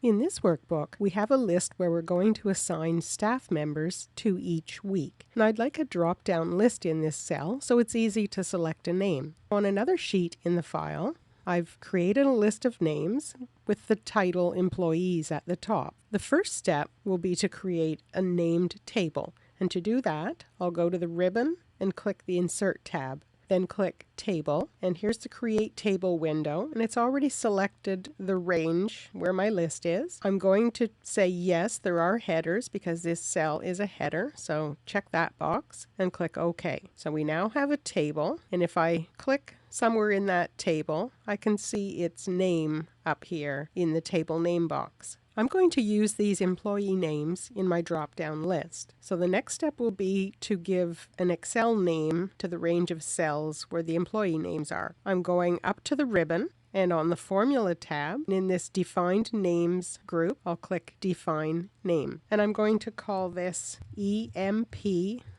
In this workbook, we have a list where we're going to assign staff members to each week. And I'd like a drop-down list in this cell so it's easy to select a name. On another sheet in the file, I've created a list of names with the title employees at the top. The first step will be to create a named table. And to do that, I'll go to the ribbon and click the Insert tab. Then click Table, and here's the Create Table window, and it's already selected the range where my list is. I'm going to say yes, there are headers because this cell is a header, so check that box and click OK. So we now have a table, and if I click somewhere in that table, I can see its name up here in the table name box. I'm going to use these employee names in my drop-down list. So the next step will be to give an Excel name to the range of cells where the employee names are. I'm going up to the ribbon, and on the Formula tab, in this Defined Names group, I'll click Define Name. And I'm going to call this EMP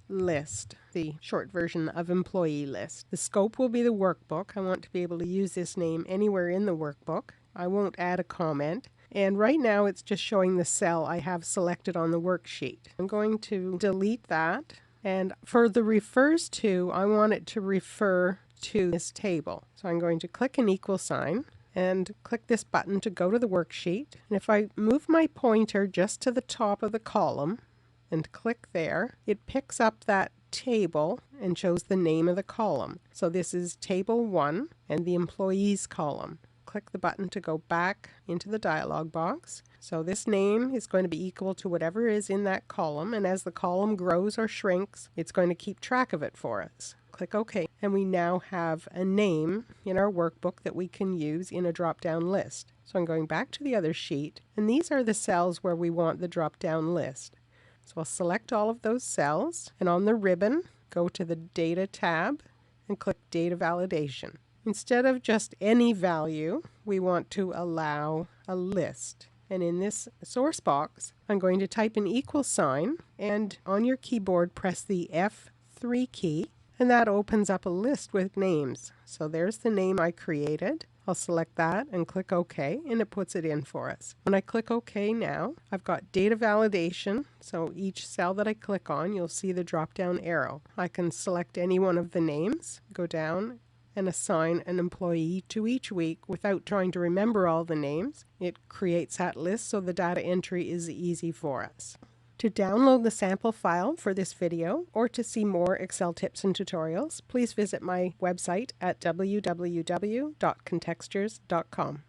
List, the short version of employee list. The scope will be the workbook. I want to be able to use this name anywhere in the workbook. I won't add a comment. And right now it's just showing the cell I have selected on the worksheet. I'm going to delete that. And for the refers to, I want it to refer to this table. So I'm going to click an equal sign and click this button to go to the worksheet. And if I move my pointer just to the top of the column and click there, it picks up that table and shows the name of the column. So this is Table 1 and the Employees column. Click the button to go back into the dialog box. So this name is going to be equal to whatever is in that column, and as the column grows or shrinks, it's going to keep track of it for us. Click OK, and we now have a name in our workbook that we can use in a drop-down list. So I'm going back to the other sheet, and these are the cells where we want the drop-down list. So I'll select all of those cells, and on the ribbon, go to the Data tab and click Data Validation. Instead of just any value, we want to allow a list. And in this source box, I'm going to type an equal sign, and on your keyboard press the F3 key, and that opens up a list with names. So there's the name I created. I'll select that and click OK, and it puts it in for us. When I click OK now, I've got data validation. So each cell that I click on, you'll see the drop-down arrow. I can select any one of the names, go down, and assign an employee to each week without trying to remember all the names. It creates that list so the data entry is easy for us. To download the sample file for this video or to see more Excel tips and tutorials, please visit my website at www.contextures.com.